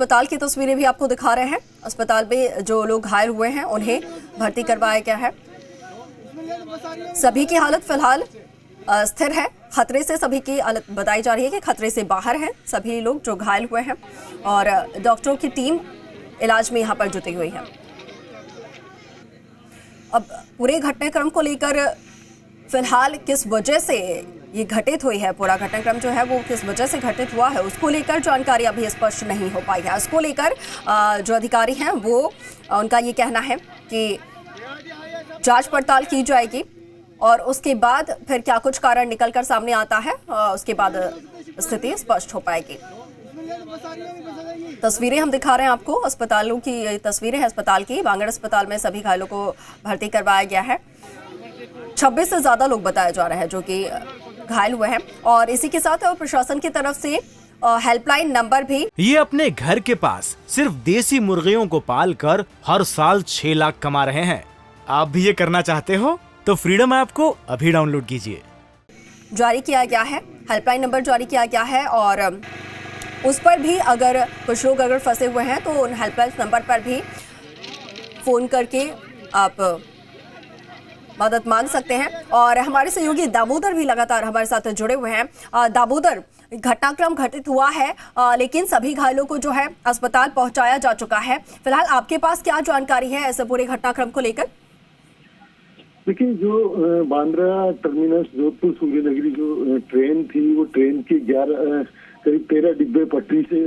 अस्पताल की तस्वीरें भी आपको दिखा रहे हैं। अस्पताल में जो लोग घायल हुए हैं उन्हें भर्ती करवाया गया है। सभी की हालत फिलहाल स्थिर है। खतरे से सभी की हालत बताई जा रही है कि खतरे से बाहर हैं सभी लोग जो घायल हुए हैं, और डॉक्टरों की टीम इलाज में यहाँ पर जुटी हुई है। अब पूरे घटनाक्रम को लेकर फिलहाल किस वजह से ये घटित हुई है, पूरा घटनाक्रम जो है वो किस वजह से घटित हुआ है, उसको लेकर जानकारी अभी स्पष्ट नहीं हो पाई है। उसको लेकर जो अधिकारी हैं वो उनका ये कहना है कि जांच पड़ताल की जाएगी और उसके बाद फिर क्या कुछ कारण निकलकर सामने आता है उसके बाद स्थिति स्पष्ट हो पाएगी। तस्वीरें हम दिखा रहे हैं आपको, अस्पतालों की तस्वीरें हैं अस्पताल की। वांगड़ अस्पताल में सभी घायलों को भर्ती करवाया गया है। 26 से ज्यादा लोग बताया जा रहा है जो कि घायल हुए हैं, और इसी के साथ प्रशासन की तरफ से हेल्पलाइन नंबर भी। ये अपने घर के पास सिर्फ देसी मुर्गियों को पाल कर हर साल 6 लाख कमा रहे हैं। आप भी ये करना चाहते हो तो फ्रीडम ऐप को अभी डाउनलोड कीजिए। जारी किया गया है, हेल्पलाइन नंबर जारी किया गया है, और उस पर भी अगर कुछ लोग अगर फंसे हुए हैं तो उन हेल्पलाइन नंबर पर भी फोन करके आप मदद मांग सकते हैं। और हमारे सहयोगी दामोदर भी लगातार हमारे साथ जुड़े हुए हैं। दामोदर, घटनाक्रम घटित हुआ है लेकिन सभी घायलों को जो है अस्पताल पहुंचाया जा चुका है। फिलहाल आपके पास क्या जानकारी है ऐसे पूरे घटनाक्रम को लेकर? देखिए, जो बांद्रा टर्मिनस जोधपुर सूर्यनगरी जो ट्रेन थी, वो ट्रेन के 11 करीब 13 डिब्बे पटरी से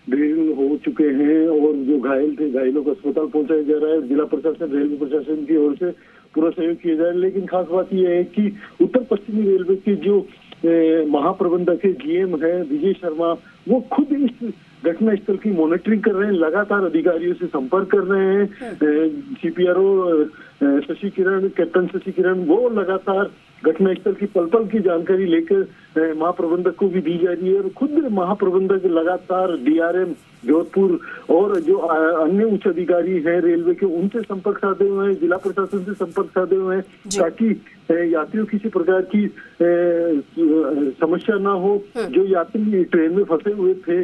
ड्रिल हो चुके हैं, और जो घायल थे घायलों को अस्पताल पहुंचाया जा रहा है। जिला प्रशासन, रेलवे प्रशासन की ओर से पूरा सहयोग किया जा रहा है। लेकिन खास बात यह है कि उत्तर पश्चिमी रेलवे के जो महाप्रबंधक है, GM है विजय शर्मा, वो खुद इस घटना स्थल की मॉनिटरिंग कर रहे हैं, लगातार अधिकारियों से संपर्क कर रहे हैं। CPRO शशि किरण, कैप्टन शशि किरण, वो लगातार घटनास्थल की पल पल की जानकारी लेकर महाप्रबंधक को भी दी जा रही है, और खुद महाप्रबंधक लगातार DRM जोधपुर और जो अन्य उच्च अधिकारी हैं रेलवे के, उनसे संपर्क साधे हुए हैं, जिला प्रशासन से संपर्क साधे हुए हैं, ताकि यात्रियों किसी प्रकार की समस्या ना हो। जो यात्री ट्रेन में फंसे हुए थे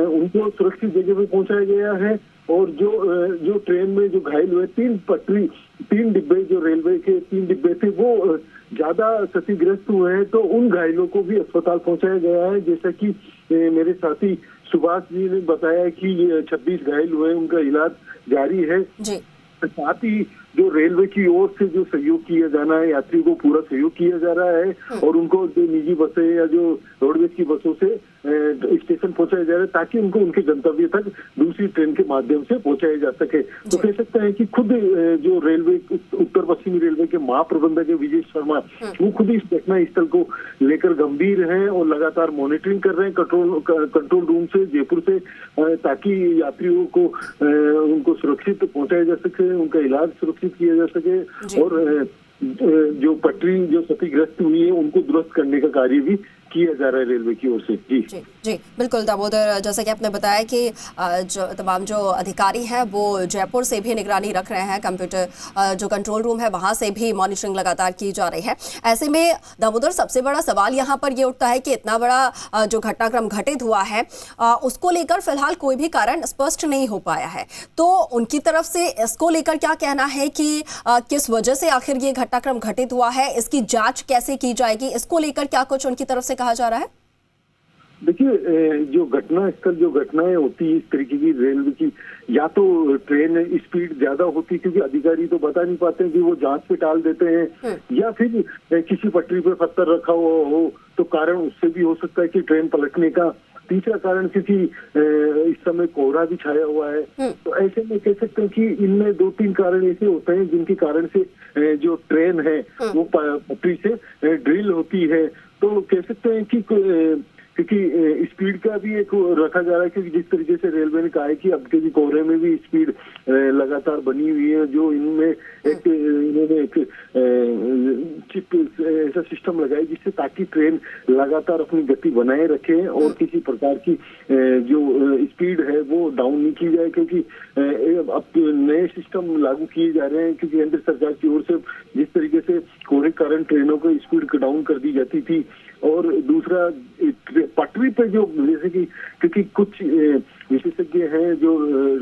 उनको सुरक्षित जगह पे पहुंचाया गया है, और जो ट्रेन में जो घायल हुए 3 डिब्बे, जो रेलवे के 3 डिब्बे थे, वो ज्यादा क्षतिग्रस्त हुए हैं, तो उन घायलों को भी अस्पताल पहुंचाया गया है। जैसा कि मेरे साथी सुभाष जी ने बताया कि ये 26 घायल हुए, उनका इलाज जारी है जी। साथ ही जो रेलवे की ओर से जो सहयोग किया जाना है, यात्रियों को पूरा सहयोग किया जा रहा है, और उनको जो निजी बसें या जो रोडवेज की बसों से स्टेशन पहुंचाया जा रहा है, ताकि उनको उनके गंतव्य तक दूसरी ट्रेन के माध्यम से पहुंचाया जा सके। तो कह सकते हैं कि खुद जो रेलवे, उत्तर पश्चिमी रेलवे के महाप्रबंधक है विजय शर्मा, वो खुद इस घटना स्थल को लेकर गंभीर हैं और लगातार मॉनिटरिंग कर रहे हैं कंट्रोल रूम से, जयपुर से, ताकि यात्रियों को उनको सुरक्षित पहुंचाया जा सके, उनका इलाज सुरक्षित किया जा सके, और जो पटरी जो क्षतिग्रस्त हुई है उनको दुरुस्त करने का कार्य भी किया जा रहा है रेलवे की ओर से। जी बिल्कुल दामोदर, जैसा कि आपने बताया कि जो तमाम जो अधिकारी हैं वो जयपुर से भी निगरानी रख रहे हैं, कंप्यूटर जो कंट्रोल रूम है वहां से भी मॉनिटरिंग लगातार की जा रही है। ऐसे में दामोदर, सबसे बड़ा सवाल यहाँ पर ये उठता है कि इतना बड़ा जो घटनाक्रम घटित हुआ है उसको लेकर फिलहाल कोई भी कारण स्पष्ट नहीं हो पाया है, तो उनकी तरफ से इसको लेकर क्या कहना है कि किस वजह से आखिर ये घटनाक्रम घटित हुआ है, इसकी जाँच कैसे की जाएगी, इसको लेकर क्या कुछ उनकी तरफ से कहा जा रहा है? देखिए, जो घटना स्थल, जो घटनाएं होती है इस तरीके की रेलवे की, या तो ट्रेन स्पीड ज्यादा होती है क्योंकि अधिकारी तो बता नहीं पाते हैं कि वो जांच पे टाल देते हैं, या फिर किसी पटरी पे पत्थर रखा हुआ हो तो कारण उससे भी हो सकता है कि ट्रेन पलटने का। तीसरा कारण क्योंकि इस समय कोहरा भी छाया हुआ है, तो ऐसे में कह सकते हैं कि इनमें 2-3 कारण ऐसे होते हैं जिनके कारण से जो ट्रेन है वो पटरी से ड्रिल होती है। तो कह सकते हैं कि क्योंकि स्पीड का भी एक रखा जा रहा है, क्योंकि जिस तरीके से रेलवे ने कहा है कि अब के कोहरे में भी स्पीड लगातार बनी हुई है, जो इनमें इन्होंने एक चिप ऐसा सिस्टम लगाया जिससे ताकि ट्रेन लगातार अपनी गति बनाए रखे और किसी प्रकार की जो स्पीड है वो डाउन नहीं की जाए, क्योंकि अब नए सिस्टम लागू किए जा रहे हैं, क्योंकि केंद्र सरकार की ओर से जिस तरीके से कोहरे के कारण ट्रेनों की स्पीड डाउन कर दी जाती थी। और दूसरा पटरी पे जो जैसे कि क्योंकि कुछ विशेषज्ञ हैं जो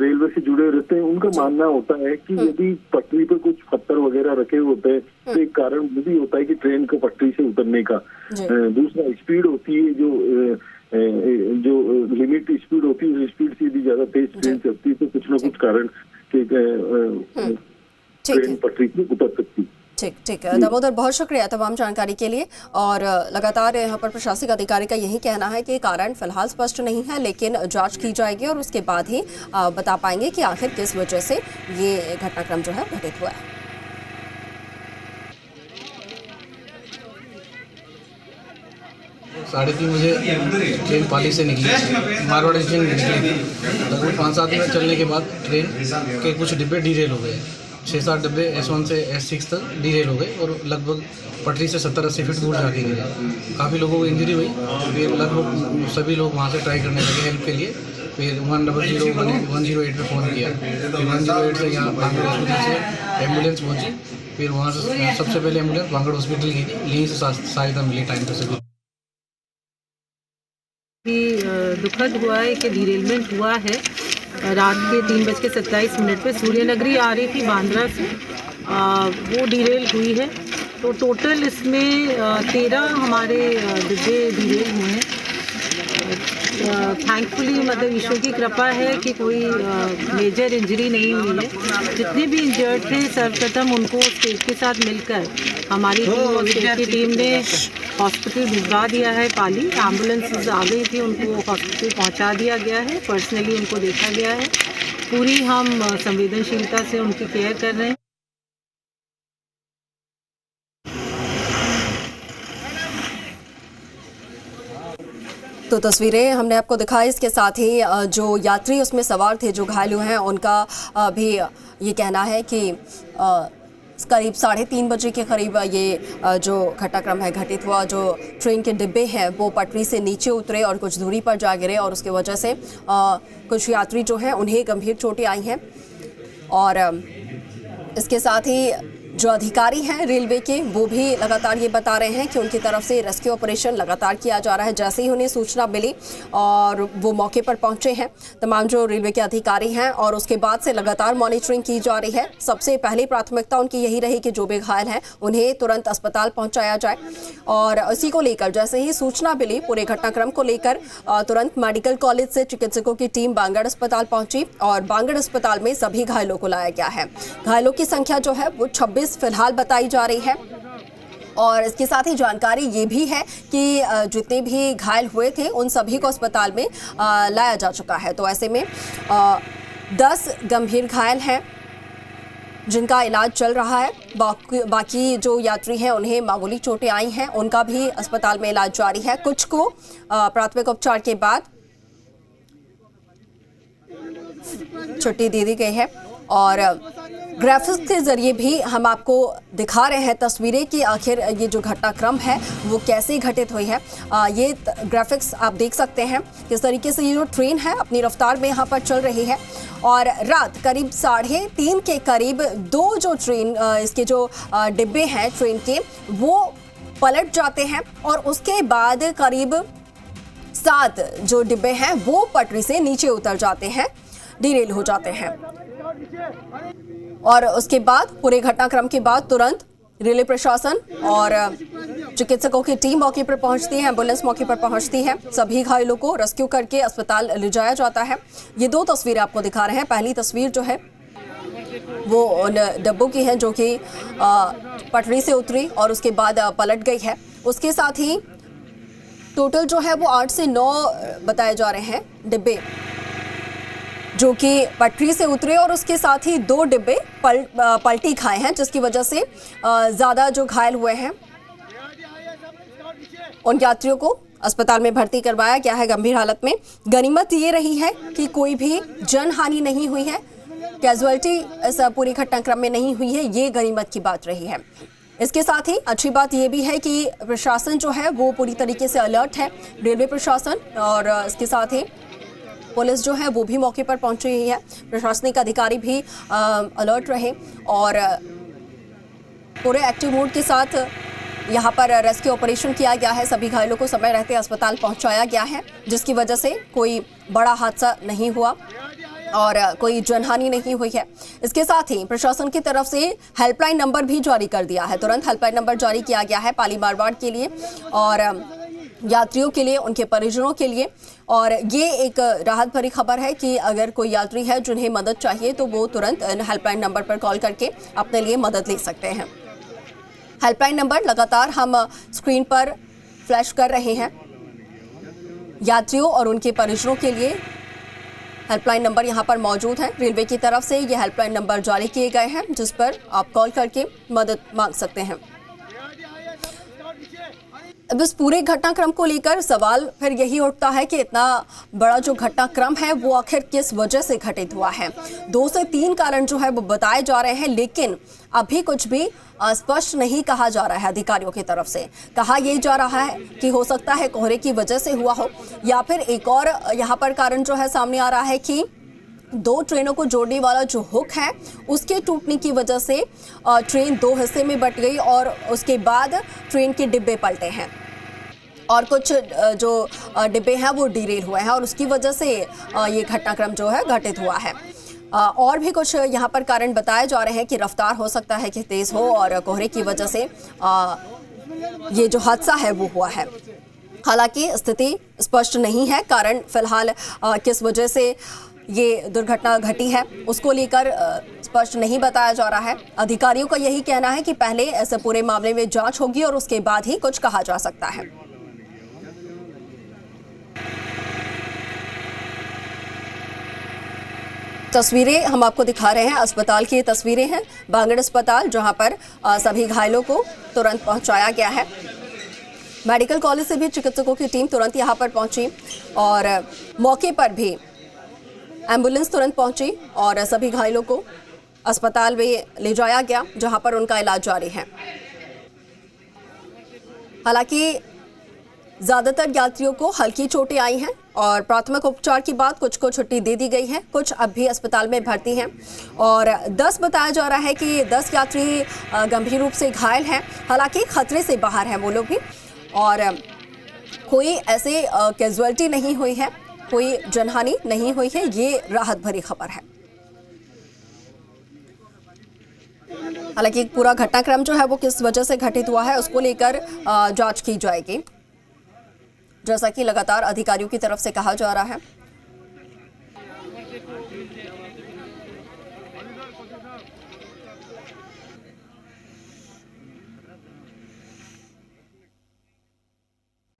रेलवे से जुड़े रहते हैं, उनका मानना होता है कि यदि पटरी पे कुछ पत्थर वगैरह रखे होते हैं तो एक कारण वो भी होता है कि ट्रेन को पटरी से उतरने का। दूसरा स्पीड होती है, जो लिमिट स्पीड होती है, उस स्पीड से यदि ज्यादा तेज ट्रेन चलती है तो कुछ ना कुछ कारण ट्रेन पटरी से उतर सकती है। ठीक दामोदर, बहुत शुक्रिया तमाम जानकारी के लिए। और लगातार यहाँ पर प्रशासनिक अधिकारी का यही कहना है कि कारण फिलहाल स्पष्ट नहीं है, लेकिन जांच की जाएगी और उसके बाद ही बता पाएंगे कि आखिर किस वजह से ये घटनाक्रम जो है घटित हुआ है। 3:30 बजे ट्रेन पाली से निकली, मारवाड़ी स्टेशन निकली। लगभग 5-7 मिनट चलने के बाद ट्रेन के कुछ डिब्बे डीरेल हो गए। 6-7 डिब्बे S1 से S6 तक डीरेल हो गए और लगभग पटरी से 70-80 फीट दूर जाके गिरे। काफ़ी लोगों को इंजरी हुई। फिर लगभग सभी लोग वहाँ से ट्राई करने लगे हेल्प के लिए। फिर 108 पे फ़ोन किया। फिर 108 से यहाँ बांगड़ हॉस्पिटल से एम्बुलेंस पहुँची। फिर वहाँ से सबसे पहले एम्बुलेंस बांगड़ हॉस्पिटल की थी, यहीं से सहायता मिली टाइम पे सभी। दुखद हुआ है कि डिरेलमेंट हुआ है रात के 3:27 पे। सूर्यनगरी आ रही थी बांद्रा से, वो डिरेल हुई है। तो टोटल इसमें 13 हमारे डिब्बे डिरेल हुए हैं। थैंकफुली मतलब ईश्वर की कृपा है कि कोई मेजर इंजरी नहीं हुई है। जितने भी इंजर्ड थे सर्वप्रथम उनको स्टेट के साथ मिलकर हमारी टीम और स्टेट की टीम ने हॉस्पिटल भिजवा दिया है। पाली एम्बुलेंसेस आ गई थी, उनको हॉस्पिटल पहुंचा दिया गया है। पर्सनली उनको देखा गया है। पूरी हम संवेदनशीलता से उनकी केयर कर रहे हैं। तो तस्वीरें हमने आपको दिखाई। इसके साथ ही जो यात्री उसमें सवार थे जो घायल हुए हैं, उनका भी ये कहना है कि करीब 3:30 बजे के करीब ये जो घटनाक्रम है घटित हुआ। जो ट्रेन के डिब्बे हैं वो पटरी से नीचे उतरे और कुछ दूरी पर जा गिरे और उसकी वजह से कुछ यात्री जो हैं उन्हें गंभीर चोटें आई हैं। और इसके साथ ही जो अधिकारी हैं रेलवे के, वो भी लगातार ये बता रहे हैं कि उनकी तरफ से रेस्क्यू ऑपरेशन लगातार किया जा रहा है। जैसे ही उन्हें सूचना मिली और वो मौके पर पहुंचे हैं तमाम जो रेलवे के अधिकारी हैं, और उसके बाद से लगातार मॉनिटरिंग की जा रही है। सबसे पहली प्राथमिकता उनकी यही रही कि जो भी घायल हैं उन्हें तुरंत अस्पताल पहुंचाया जाए। और इसी को लेकर जैसे ही सूचना मिली पूरे घटनाक्रम को लेकर तुरंत मेडिकल कॉलेज से चिकित्सकों की टीम बांगड़ अस्पताल पहुंची और बांगड़ अस्पताल में सभी घायलों को लाया गया है। घायलों की संख्या जो है वो 26 फिलहाल बताई जा रही है। और इसके साथ ही जानकारी ये भी है कि जितने भी घायल हुए थे उन सभी को अस्पताल में लाया जा चुका है। तो ऐसे में 10 गंभीर घायल हैं जिनका इलाज चल रहा है। बाकी जो यात्री हैं उन्हें मामूली चोटें आई हैं, उनका भी अस्पताल में इलाज जारी है। कुछ को प्राथमिक उपचार के बाद छुट्टी दे दी गई है। और ग्राफिक्स के जरिए भी हम आपको दिखा रहे हैं तस्वीरें कि आखिर ये जो घटनाक्रम है वो कैसे घटित हुई है। ये ग्राफिक्स आप देख सकते हैं किस तरीके से ये जो ट्रेन है अपनी रफ्तार में यहाँ पर चल रही है। और रात करीब 3:30 के करीब 2 जो ट्रेन इसके जो डिब्बे हैं ट्रेन के वो पलट जाते हैं और उसके बाद करीब 7 जो डिब्बे हैं वो पटरी से नीचे उतर जाते हैं, डिरेल हो जाते हैं। और उसके बाद पूरे घटनाक्रम के बाद तुरंत रेलवे प्रशासन और चिकित्सकों की टीम मौके पर पहुंचती है, एम्बुलेंस मौके पर पहुंचती है। सभी घायलों को रेस्क्यू करके अस्पताल ले जाया जाता है। ये 2 तस्वीरें आपको दिखा रहे हैं। पहली तस्वीर जो है वो उन डब्बों की है जो कि पटरी से उतरी और उसके बाद पलट गई है। उसके साथ ही टोटल जो है वो 8 से 9 बताए जा रहे हैं डिब्बे जो कि पटरी से उतरे और उसके साथ ही 2 डिब्बे पलटी खाए हैं, जिसकी वजह से ज़्यादा जो घायल हुए हैं उन यात्रियों को अस्पताल में भर्ती करवाया गया है गंभीर हालत में। गनीमत ये रही है कि कोई भी जनहानि नहीं हुई है, कैजुअलिटी इस पूरी घटनाक्रम में नहीं हुई है, ये गनीमत की बात रही है। इसके साथ ही अच्छी बात यह भी है कि प्रशासन जो है वो पूरी तरीके से अलर्ट है, रेलवे प्रशासन। और इसके साथ ही पुलिस जो है वो भी मौके पर पहुंची हुई है, प्रशासनिक अधिकारी भी अलर्ट रहे और पूरे एक्टिव मोड के साथ यहाँ पर रेस्क्यू ऑपरेशन किया गया है। सभी घायलों को समय रहते अस्पताल पहुंचाया गया है, जिसकी वजह से कोई बड़ा हादसा नहीं हुआ और कोई जनहानि नहीं हुई है। इसके साथ ही प्रशासन की तरफ से हेल्पलाइन नंबर भी जारी कर दिया है। तुरंत हेल्पलाइन नंबर जारी किया गया है पाली मारवाड़ के लिए और यात्रियों के लिए, उनके परिजनों के लिए। और ये एक राहत भरी खबर है कि अगर कोई यात्री है जिन्हें मदद चाहिए तो वो तुरंत हेल्पलाइन नंबर पर कॉल करके अपने लिए मदद ले सकते हैं। हेल्पलाइन नंबर लगातार हम स्क्रीन पर फ्लैश कर रहे हैं। यात्रियों और उनके परिजनों के लिए हेल्पलाइन नंबर यहां पर मौजूद है। रेलवे की तरफ से ये हेल्पलाइन नंबर जारी किए गए हैं, जिस पर आप कॉल करके मदद मांग सकते हैं। अब इस पूरे घटनाक्रम को लेकर सवाल फिर यही उठता है कि इतना बड़ा जो घटनाक्रम है वो आखिर किस वजह से घटित हुआ है। 2 से 3 कारण जो है वो बताए जा रहे हैं, लेकिन अभी कुछ भी स्पष्ट नहीं कहा जा रहा है। अधिकारियों की तरफ से कहा यह जा रहा है कि हो सकता है कोहरे की वजह से हुआ हो, या फिर एक और यहाँ पर कारण जो है सामने आ रहा है कि 2 ट्रेनों को जोड़ने वाला जो हुक है उसके टूटने की वजह से ट्रेन 2 हिस्से में बट गई और उसके बाद ट्रेन के डिब्बे पलटे हैं और कुछ जो डिब्बे हैं वो डीरेल हुए हैं और उसकी वजह से ये घटनाक्रम जो है घटित हुआ है। और भी कुछ यहाँ पर कारण बताए जा रहे हैं कि रफ्तार हो सकता है कि तेज हो और कोहरे की वजह से ये जो हादसा है वो हुआ है। हालांकि स्थिति स्पष्ट नहीं है, कारण फिलहाल किस वजह से ये दुर्घटना घटी है उसको लेकर स्पष्ट नहीं बताया जा रहा है। अधिकारियों का यही कहना है कि पहले ऐसे पूरे मामले में जांच होगी और उसके बाद ही कुछ कहा जा सकता है। तस्वीरें हम आपको दिखा रहे हैं, अस्पताल की तस्वीरें हैं, बांगड़ अस्पताल, जहां पर सभी घायलों को तुरंत पहुंचाया गया है। मेडिकल कॉलेज से भी चिकित्सकों की टीम तुरंत यहां पर पहुंची और मौके पर भी एम्बुलेंस तुरंत पहुंची और सभी घायलों को अस्पताल में ले जाया गया, जहां पर उनका इलाज जारी है। हालांकि ज्यादातर यात्रियों को हल्की चोटें आई हैं और प्राथमिक उपचार के बाद कुछ को छुट्टी दे दी गई है, कुछ अब भी अस्पताल में भर्ती हैं और 10 बताया जा रहा है कि 10 यात्री गंभीर रूप से घायल हैं। हालांकि खतरे से बाहर हैं वो लोग भी और कोई ऐसे कैजुअलिटी नहीं हुई है, कोई जनहानि नहीं हुई है। ये राहत भरी खबर है। हालांकि पूरा घटनाक्रम जो है वो किस वजह से घटित हुआ है उसको लेकर जांच की जाएगी, जैसा कि लगातार अधिकारियों की तरफ से कहा जा रहा है।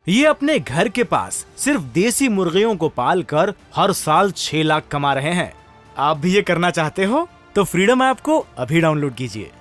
ये अपने घर के पास सिर्फ देसी मुर्गियों को पालकर हर साल 6 लाख कमा रहे हैं। आप भी ये करना चाहते हो तो फ्रीडम ऐप को अभी डाउनलोड कीजिए।